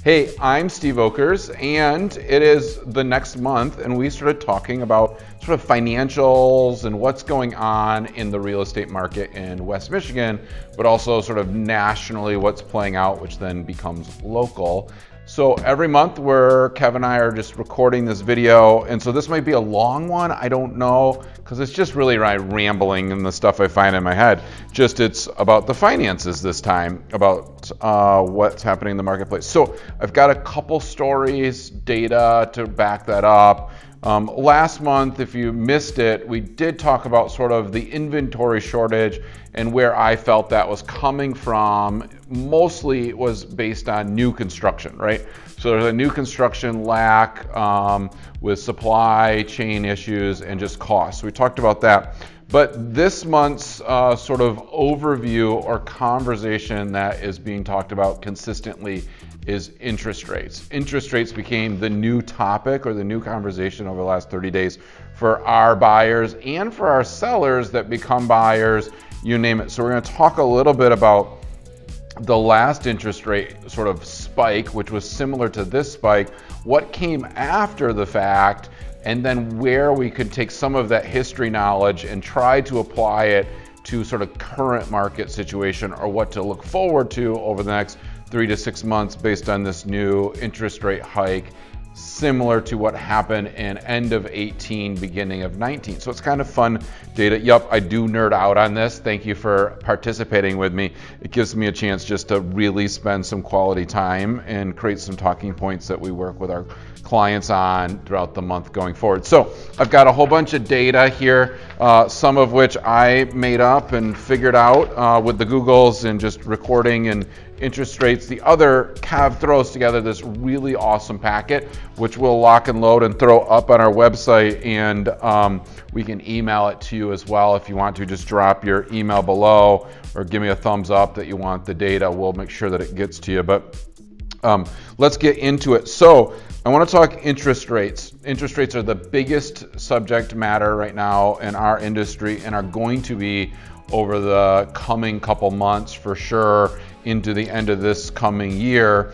Hey, I'm Steve Volkers, and it is the next month, and we started talking about sort of financials and what's going on in the real estate market in West Michigan, but also sort of nationally what's playing out, which then becomes local. So every month Kev and I are just recording this video, and so this might be a long one, I don't know, because it's just really rambling and the stuff I find in my head. Just it's about the finances this time, about what's happening in the marketplace. So I've got a couple stories, data to back that up. Last month, if you missed it, we did talk about sort of the inventory shortage and where I felt that was coming from. Mostly it was based on new construction, right? So there's a new construction lack with supply chain issues and just costs. So we talked about that. But this month's sort of overview or conversation that is being talked about consistently is interest rates. Interest rates became the new topic or the new conversation over the last 30 days for our buyers and for our sellers that become buyers, you name it. So we're going to talk a little bit about the last interest rate sort of spike, which was similar to this spike, what came after the fact, and then where we could take some of that history knowledge and try to apply it to sort of current market situation or what to look forward to over the next 3 to 6 months based on this new interest rate hike, similar to what happened in end of 18, beginning of 19. So it's kind of fun data. Yup, I do nerd out on this. Thank you for participating with me. It gives me a chance just to really spend some quality time and create some talking points that we work with our clients on throughout the month going forward. So I've got a whole bunch of data here, some of which I made up and figured out with the Googles and just recording and interest rates. The other, Kev throws together this really awesome packet, which we'll lock and load and throw up on our website, and we can email it to you as well if you want to. Just drop your email below or give me a thumbs up that you want the data. We'll make sure that it gets to you. But let's get into it. So I want to talk interest rates. Interest rates are the biggest subject matter right now in our industry and are going to be over the coming couple months for sure into the end of this coming year.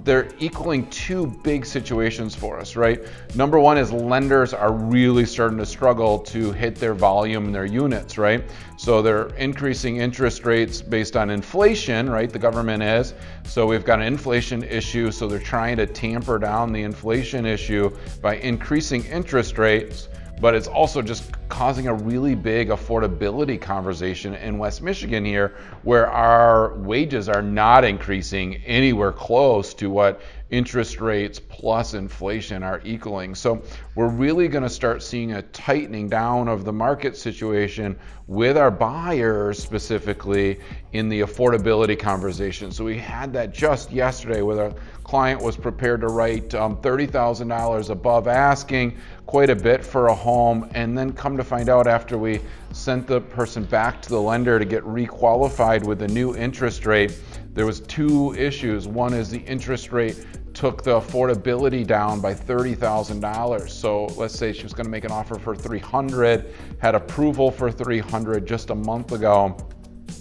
They're equaling two big situations for us, right? Number one is lenders are really starting to struggle to hit their volume and their units, right? So they're increasing interest rates based on inflation, right? The government is. So we've got an inflation issue, so they're trying to tamper down the inflation issue by increasing interest rates. But it's also just causing a really big affordability conversation in West Michigan here, where our wages are not increasing anywhere close to what interest rates plus inflation are equaling. So we're really going to start seeing a tightening down of the market situation with our buyers specifically in the affordability conversation. So we had that just yesterday where a client was prepared to write $30,000 above asking, quite a bit for a home, and then come to find out after we sent the person back to the lender to get requalified with the new interest rate, there was two issues. One is the interest rate took the affordability down by $30,000. So let's say she was going to make an offer for $300,000, had approval for $300,000 just a month ago.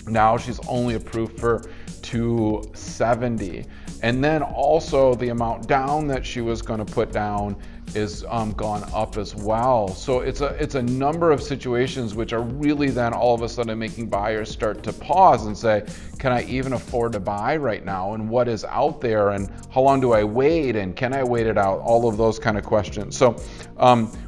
Now she's only approved for $270,000. And then also the amount down that she was going to put down is gone up as well. So it's a number of situations which are really then all of a sudden making buyers start to pause and say, can I even afford to buy right now? And what is out there? And how long do I wait? And can I wait it out? All of those kind of questions. So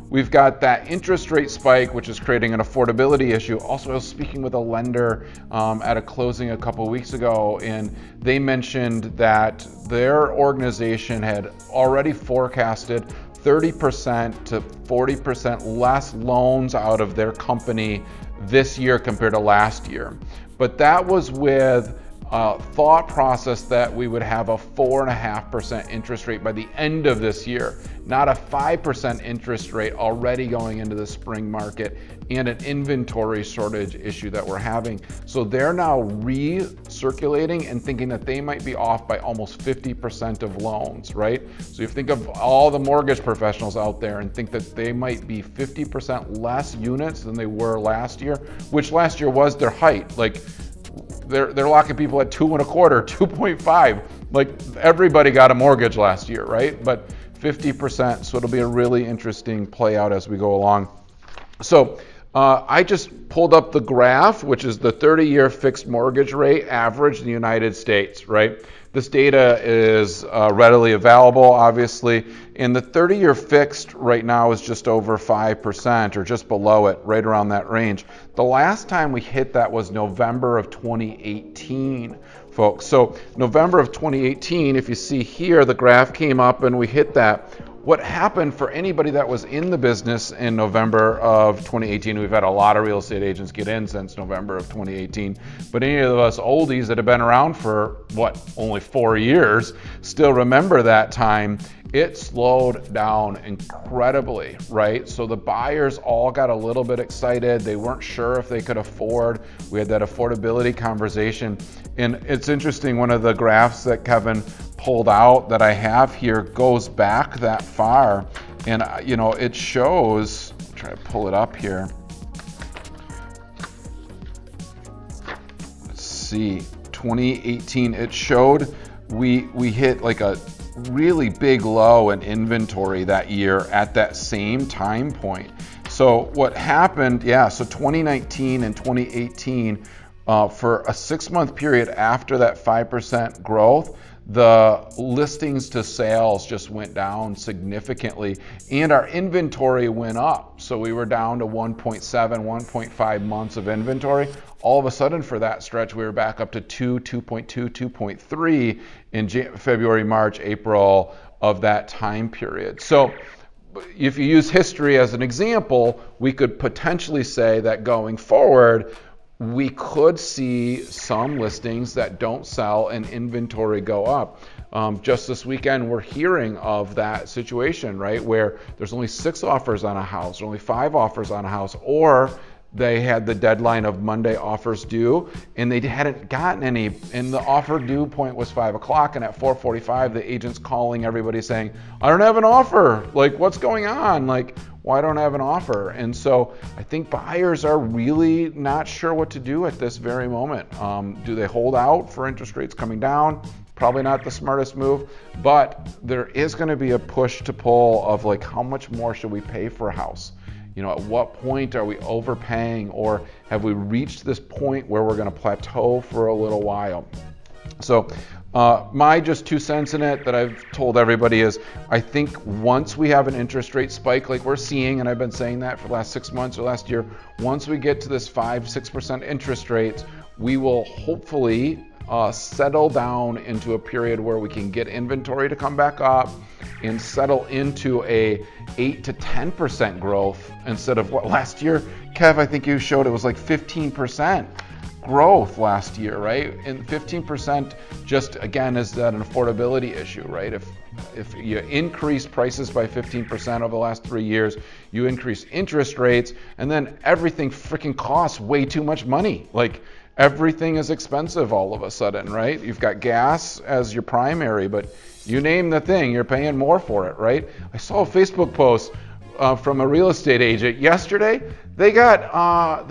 we've got that interest rate spike, which is creating an affordability issue. Also, I was speaking with a lender at a closing a couple weeks ago, and they mentioned that their organization had already forecasted 30% to 40% less loans out of their company this year compared to last year. But that was with thought process that we would have a 4.5% interest rate by the end of this year, not a 5% interest rate already going into the spring market and an inventory shortage issue that we're having. So they're now recirculating and thinking that they might be off by almost 50% of loans, right? So you think of all the mortgage professionals out there and think that they might be 50% less units than they were last year, which last year was their height. Like they're locking people at 2.25, 2.5. Like everybody got a mortgage last year, right? But 50%. So it'll be a really interesting play out as we go along. So I just pulled up the graph, which is the 30-year fixed mortgage rate average in the United States, right? This data is readily available, obviously, and the 30-year fixed right now is just over 5% or just below it, right around that range. The last time we hit that was November of 2018, folks. So November of 2018, if you see here, the graph came up and we hit that. What happened for anybody that was in the business in November of 2018, we've had a lot of real estate agents get in since November of 2018, but any of us oldies that have been around for, only 4 years, still remember that time. It slowed down incredibly, right? So the buyers all got a little bit excited. They weren't sure if they could afford. We had that affordability conversation. And it's interesting, one of the graphs that Kevin pulled out that I have here goes back that far, and it shows, try to pull it up here. Let's see, 2018, it showed we hit like a really big low in inventory that year at that same time point. So what happened, so 2019 and 2018, for a 6-month period after that 5% growth, the listings to sales just went down significantly, and our inventory went up. So we were down to 1.7, 1.5 months of inventory. All of a sudden for that stretch, we were back up to 2.2, 2.3 in February, March, April of that time period. So if you use history as an example, we could potentially say that going forward, we could see some listings that don't sell and inventory go up. Just this weekend, we're hearing of that situation, right? Where there's only 6 offers on a house, or only 5 offers on a house, or they had the deadline of Monday offers due, and they hadn't gotten any, and the offer due point was 5 o'clock, and at 4:45, the agent's calling everybody saying, I don't have an offer. Like, what's going on? Like, why don't I have an offer? And so I think buyers are really not sure what to do at this very moment. Do they hold out for interest rates coming down? Probably not the smartest move, but there is going to be a push to pull of like, how much more should we pay for a house? At what point are we overpaying, or have we reached this point where we're going to plateau for a little while? So my just 2 cents in it that I've told everybody is, I think once we have an interest rate spike like we're seeing, and I've been saying that for the last 6 months or last year, once we get to this 5-6% interest rates, we will hopefully settle down into a period where we can get inventory to come back up and settle into a 8 to 10% growth instead of what last year, Kev, I think you showed it was like 15% growth last year, right? And 15% just, again, is that an affordability issue, right? If you increase prices by 15% over the last 3 years, you increase interest rates, and then everything freaking costs way too much money. Like, everything is expensive all of a sudden, right? You've got gas as your primary, but you name the thing, you're paying more for it, right? I saw a Facebook post from a real estate agent yesterday. They got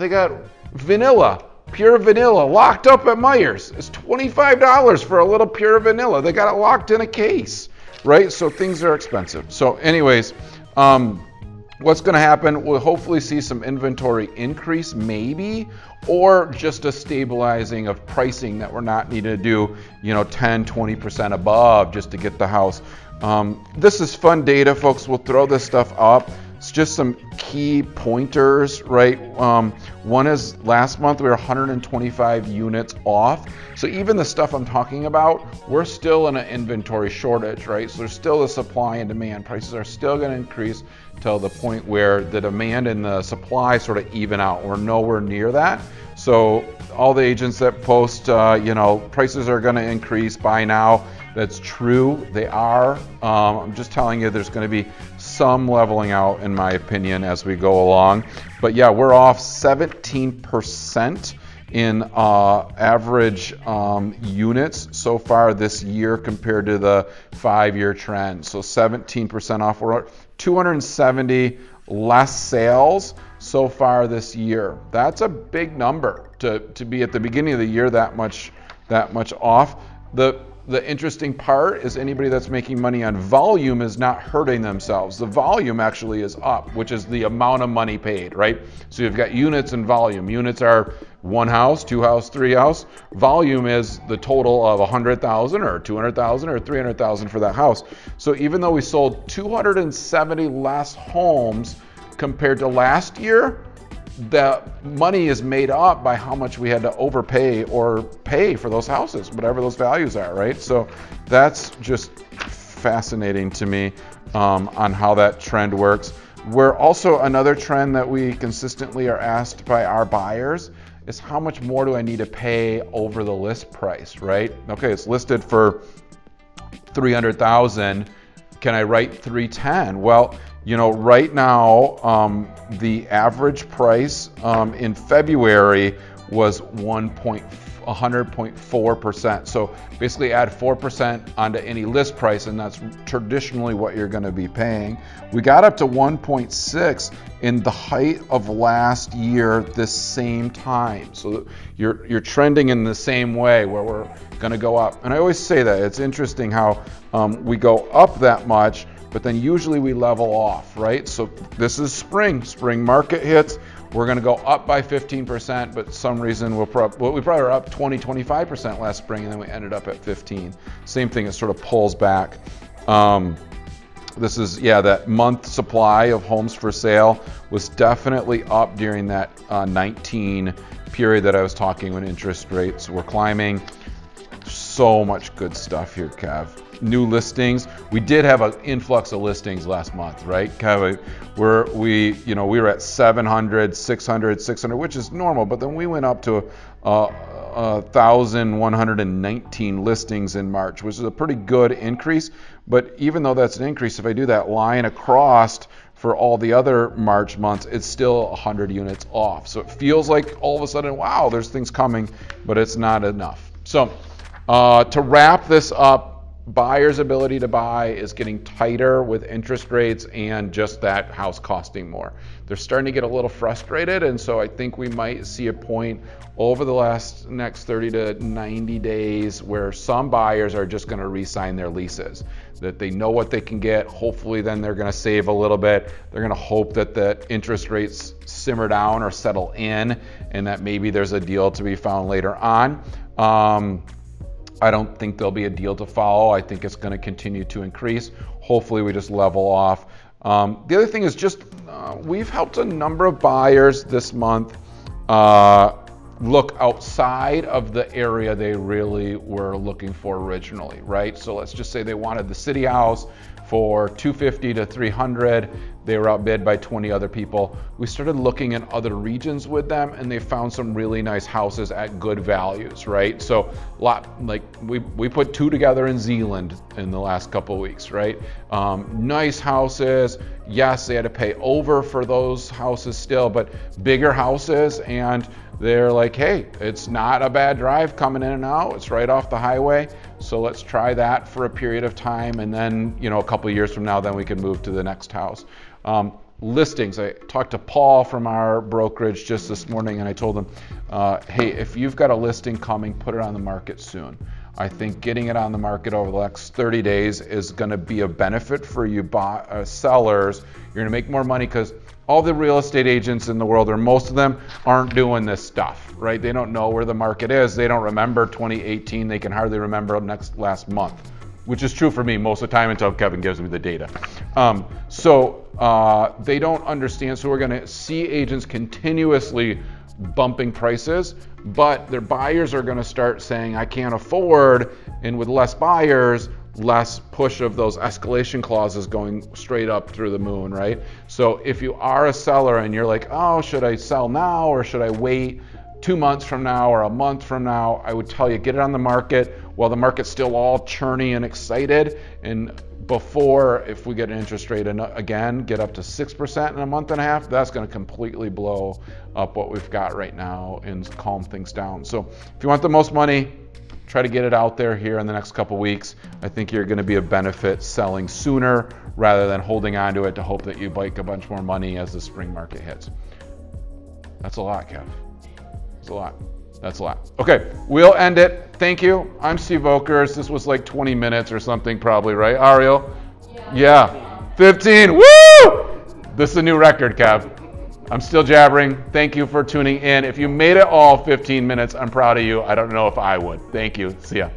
vanilla, pure vanilla, locked up at Meijer's. It's $25 for a little pure vanilla. They got it locked in a case, right? So things are expensive. So anyways, what's going to happen? We'll hopefully see some inventory increase, maybe, or just a stabilizing of pricing that we're not needing to do, 10, 20% above just to get the house. This is fun data, folks. We'll throw this stuff up. It's just some key pointers, right? One is last month we were 125 units off. So even the stuff I'm talking about, we're still in an inventory shortage, right? So there's still a supply and demand. Prices are still going to increase till the point where the demand and the supply sort of even out. We're nowhere near that. So all the agents that post, prices are going to increase by now. That's true. They are. I'm just telling you there's going to be some leveling out, in my opinion, as we go along. But yeah, we're off 17% in average units so far this year compared to the 5-year trend. So 17% off. We're 270 less sales so far this year. That's a big number to be at the beginning of the year that much off. The interesting part is anybody that's making money on volume is not hurting themselves. The volume actually is up, which is the amount of money paid, right? So you've got units and volume. Units are one house, two house, three house. Volume is the total of 100,000 or 200,000 or 300,000 for that house. So even though we sold 270 less homes compared to last year, the money is made up by how much we had to overpay or pay for those houses, whatever those values are, right? So that's just fascinating to me on how that trend works. We're also, another trend that we consistently are asked by our buyers is how much more do I need to pay over the list price, right? Okay, it's listed for 300,000. Can I write 310? Well, right now, the average price in February was 100.4%. So basically add 4% onto any list price, and that's traditionally what you're going to be paying. We got up to 1.6 in the height of last year this same time. So you're trending in the same way where we're going to go up. And I always say that it's interesting how we go up that much, but then usually we level off, right? So this is spring market hits. We're going to go up by 15%, but some reason we probably were up 20-25% last spring, and then we ended up at 15. Same thing, it sort of pulls back. This is, that month supply of homes for sale was definitely up during that 19 period that I was talking when interest rates were climbing. So much good stuff here, Kev. New listings. We did have an influx of listings last month, right? Kev, we were at 700, 600, which is normal, but then we went up to 1,119 listings in March, which is a pretty good increase. But even though that's an increase, if I do that line across for all the other March months, it's still 100 units off. So it feels like all of a sudden, wow, there's things coming, but it's not enough. So to wrap this up, buyers' ability to buy is getting tighter with interest rates and just that house costing more. They're starting to get a little frustrated, and so I think we might see a point over the next 30 to 90 days where some buyers are just going to re-sign their leases, that they know what they can get. Hopefully then they're going to save a little bit. They're going to hope that the interest rates simmer down or settle in, and that maybe there's a deal to be found later on. I don't think there'll be a deal to follow. I think it's going to continue to increase. Hopefully we just level off. The other thing is just we've helped a number of buyers this month look outside of the area they really were looking for originally, right? So let's just say they wanted the city house for $250 to $300. They were outbid by 20 other people. We started looking in other regions with them, and they found some really nice houses at good values, right? So we put 2 together in Zealand in the last couple of weeks, right? Nice houses. Yes, they had to pay over for those houses still, but bigger houses, and they're like, hey, it's not a bad drive coming in and out. It's right off the highway. So let's try that for a period of time, and then a couple of years from now, then we can move to the next house. Listings. I talked to Paul from our brokerage just this morning, and I told him, hey, if you've got a listing coming, put it on the market soon. I think getting it on the market over the next 30 days is going to be a benefit for you sellers. You're going to make more money because all the real estate agents in the world, or most of them, aren't doing this stuff, right? They don't know where the market is. They don't remember 2018. They can hardly remember last month, which is true for me most of the time until Kevin gives me the data. So they don't understand. So we're going to see agents continuously bumping prices, but their buyers are going to start saying, I can't afford, and with less buyers, less push of those escalation clauses going straight up through the moon, right? So if you are a seller and you're like, oh, should I sell now or should I wait 2 months from now or a month from now, I would tell you, get it on the market while the market's still all churny and excited. And before, if we get an interest rate again, get up to 6% in a month and a half, that's going to completely blow up what we've got right now and calm things down. So if you want the most money, Try to get it out there here in the next couple weeks. I think you're going to be a benefit selling sooner rather than holding on to it to hope that you make a bunch more money as the spring market hits. That's a lot, Kev. That's a lot. That's a lot. Okay, we'll end it. Thank you. I'm Steve Volkers. This was like 20 minutes or something probably, right, Ariel? Yeah. 15. Woo! This is a new record, Kev. I'm still jabbering. Thank you for tuning in. If you made it all 15 minutes, I'm proud of you. I don't know if I would. Thank you. See ya.